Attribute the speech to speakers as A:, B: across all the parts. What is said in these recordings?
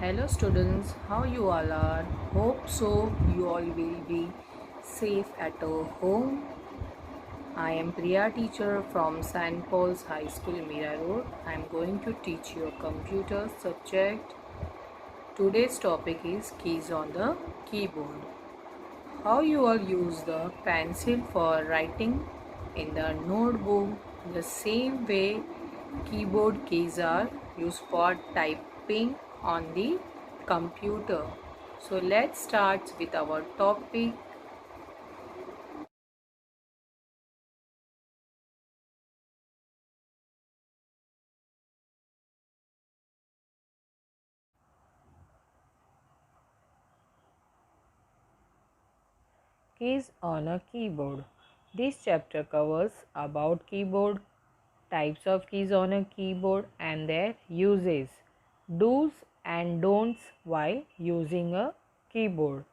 A: Hello students, how you all are? Hope so you all will be safe at home. I am Priya teacher from St. Paul's High School Mira Road. I am going to teach you a computer subject. Today's topic is keys on the keyboard. How you all use the pencil for writing in the notebook the same way keyboard keys are used for typing on the computer. So let's start with our topic. Keys on a keyboard. This chapter covers about keyboard, types of keys on a keyboard and their uses, do's and don'ts while using a keyboard.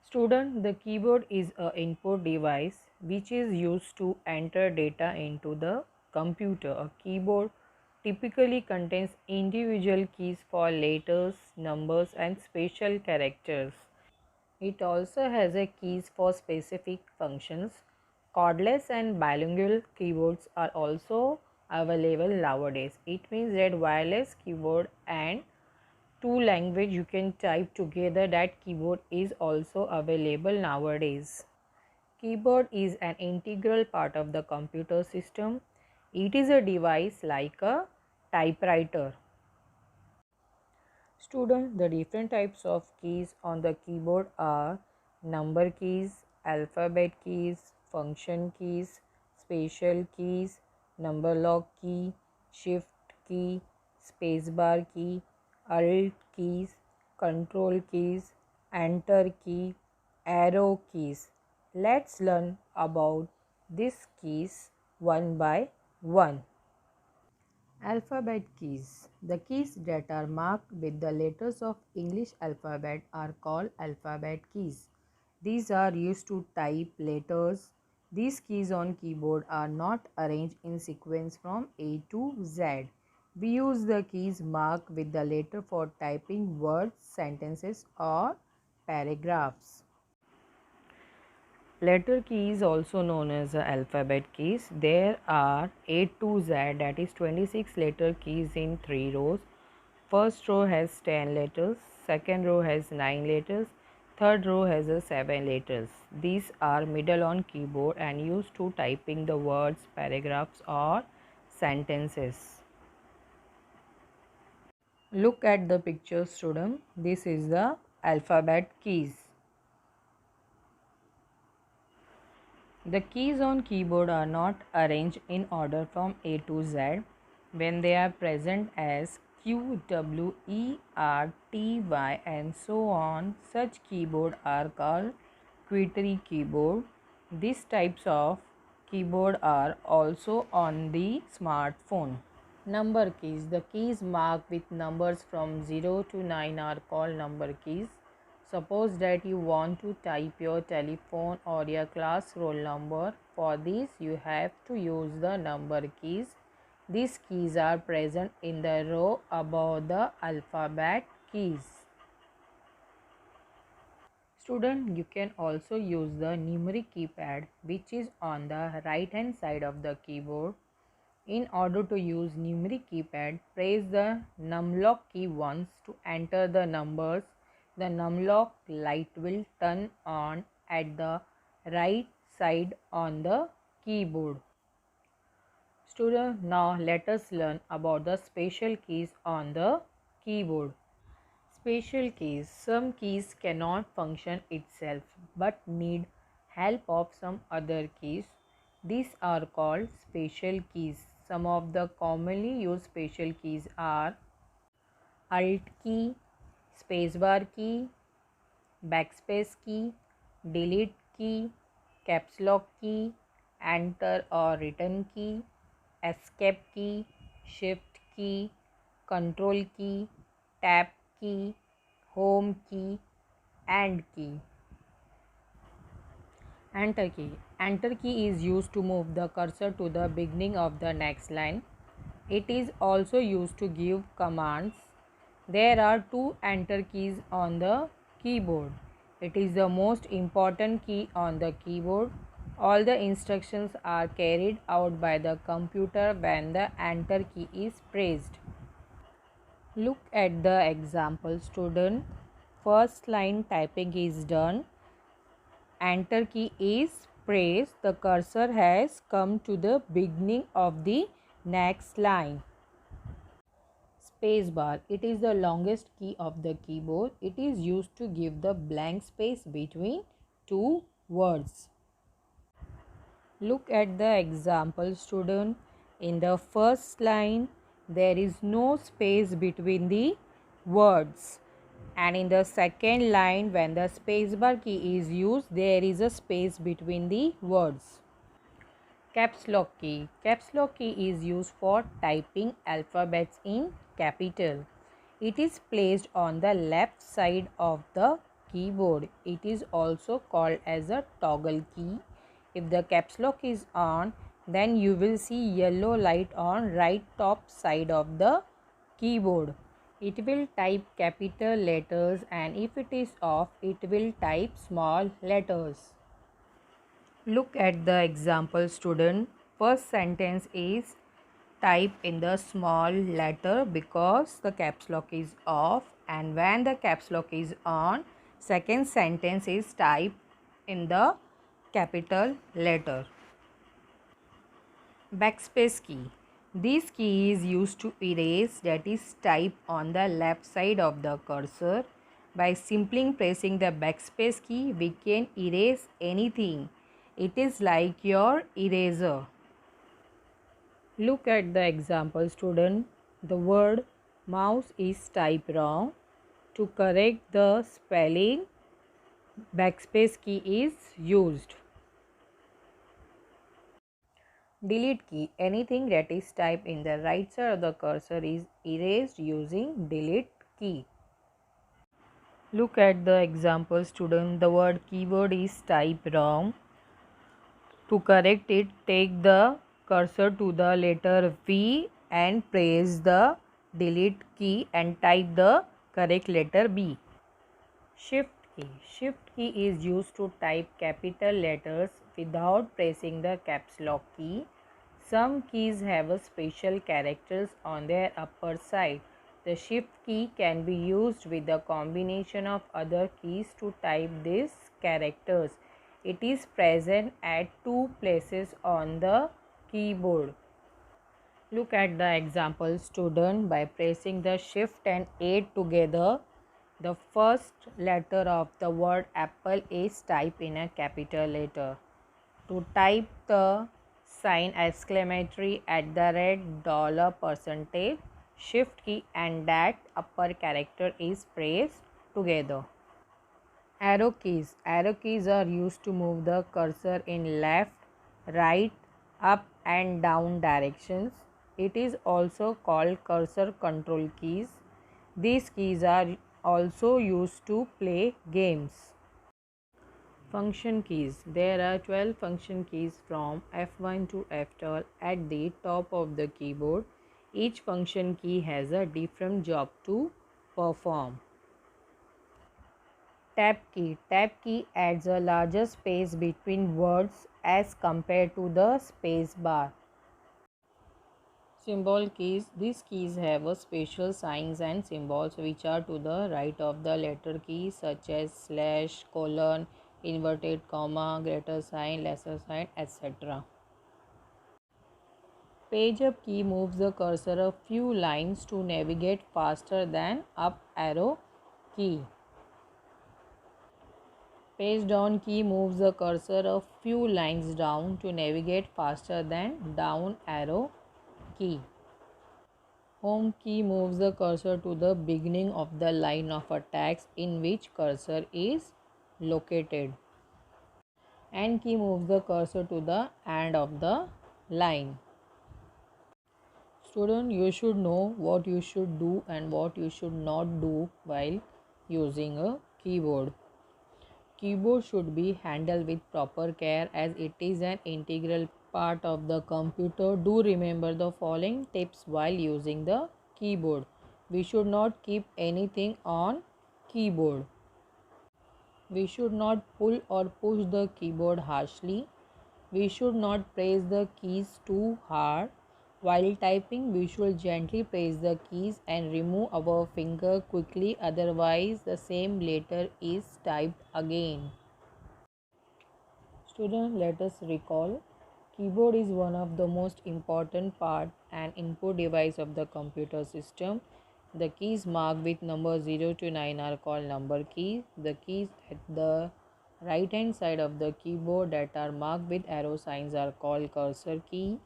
A: Student, the keyboard is an input device which is used to enter data into the computer. A keyboard typically contains individual keys for letters, numbers and special characters. It also has a keys for specific functions. Cordless and bilingual keyboards are also available nowadays. It means that wireless keyboard and two language you can type together, that keyboard is also available nowadays. Keyboard is an integral part of the computer system. It is a device like a typewriter. Student, the different types of keys on the keyboard are number keys, alphabet keys, function keys, special keys, number lock key, shift key, spacebar key, alt keys, control keys, enter key, arrow keys. Let's learn about these keys one by one. Alphabet keys. The keys that are marked with the letters of English alphabet are called alphabet keys. These are used to type letters. These keys on keyboard are not arranged in sequence from A to Z. We use the keys marked with the letter for typing words, sentences or paragraphs. Letter keys, also known as the alphabet keys. There are A to Z, that is 26 letter keys in 3 rows. First row has 10 letters, second row has 9 letters, third row has 7 letters. These are middle on keyboard and used to typing the words, paragraphs or sentences. Look at the picture, student. This is the alphabet keys. The keys on keyboard are not arranged in order from A to Z. When they are present as Q, W, E, R, T, Y and so on, such keyboard are called quittery keyboard. These types of keyboard are also on the smartphone. Number keys. The keys marked with numbers from 0 to 9 are called number keys. Suppose that you want to type your telephone or your class roll number. For this, you have to use the number keys. These keys are present in the row above the alphabet keys. Student, you can also use the numeric keypad which is on the right hand side of the keyboard. In order to use numeric keypad, press the numlock key once to enter the numbers. The numlock light will turn on at the right side on the keyboard. Student, now let us learn about the special keys on the keyboard. Special keys. Some keys cannot function itself but need help of some other keys. These are called special keys. Some of the commonly used special keys are Alt key, spacebar key, backspace key, delete key, caps lock key, enter or return key, escape key, shift key, control key, tab key, home key, and key. Enter key. Enter key is used to move the cursor to the beginning of the next line. It is also used to give commands. There are two enter keys on the keyboard. It is the most important key on the keyboard. All the instructions are carried out by the computer when the enter key is pressed. Look at the example, student. First line typing is done. Enter key is pressed. The cursor has come to the beginning of the next line. Spacebar. It is the longest key of the keyboard. It is used to give the blank space between two words. Look at the example, student. In the first line, there is no space between the words. And in the second line, when the spacebar key is used, there is a space between the words. Caps lock key. Caps lock key is used for typing alphabets in capital. It is placed on the left side of the keyboard. It is also called as a toggle key. If the caps lock is on, then you will see yellow light on right top side of the keyboard. It will type capital letters, and if it is off, it will type small letters. Look at the example, student. First sentence is type in the small letter because the caps lock is off, and when the caps lock is on, second sentence is type in the capital letter. Backspace key. This key is used to erase, that is type on the left side of the cursor. By simply pressing the backspace key, we can erase anything. It is like your eraser. Look at the example, student. The word mouse is typed wrong. To correct the spelling, backspace key is used. Delete key. Anything that is typed in the right side of the cursor is erased using delete key. Look at the example, student. The word keyboard is typed wrong. To correct it, take the cursor to the letter V and press the delete key and type the correct letter B. Shift key. Shift key is used to type capital letters without pressing the caps lock key. Some keys have a special characters on their upper side. The shift key can be used with a combination of other keys to type these characters. It is present at two places on the keyboard. Look at the example, student. By pressing the shift and A together, the first letter of the word apple is typed in a capital letter. To type the sign exclamatory $% shift key and that upper character is pressed together. Arrow keys. Arrow keys are used to move the cursor in left, right, up and down directions. It is also called cursor control keys. These keys are also used to play games. Function keys. There are 12 function keys from F1 to F12 at the top of the keyboard. Each function key has a different job to perform. Tab key. Tab key adds a larger space between words as compared to the space bar. Symbol keys. These keys have a special signs and symbols which are to the right of the letter key, such as slash, colon, inverted comma, greater sign, lesser sign, etc. Page up key moves the cursor a few lines to navigate faster than up arrow key. Page down key moves the cursor a few lines down to navigate faster than down arrow key. Home key moves the cursor to the beginning of the line of a text in which cursor is located. End key moves the cursor to the end of the line. Student, you should know what you should do and what you should not do while using a keyboard. Keyboard should be handled with proper care as it is an integral part of the computer, do remember the following tips while using the keyboard. We should not keep anything on keyboard. We should not pull or push the keyboard harshly. We should not press the keys too hard. While typing, we should gently press the keys and remove our finger quickly, otherwise the same letter is typed again. Students, let us recall. Keyboard is one of the most important part and input device of the computer system. The keys marked with number 0 to 9 are called number keys. The keys at the right hand side of the keyboard that are marked with arrow signs are called cursor key.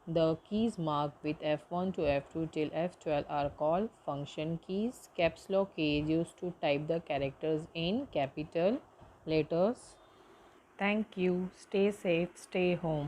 A: The keys marked with F1 to F2 till F12 are called function keys. Caps lock key is used to type the characters in capital letters. Thank you. Stay safe. Stay home.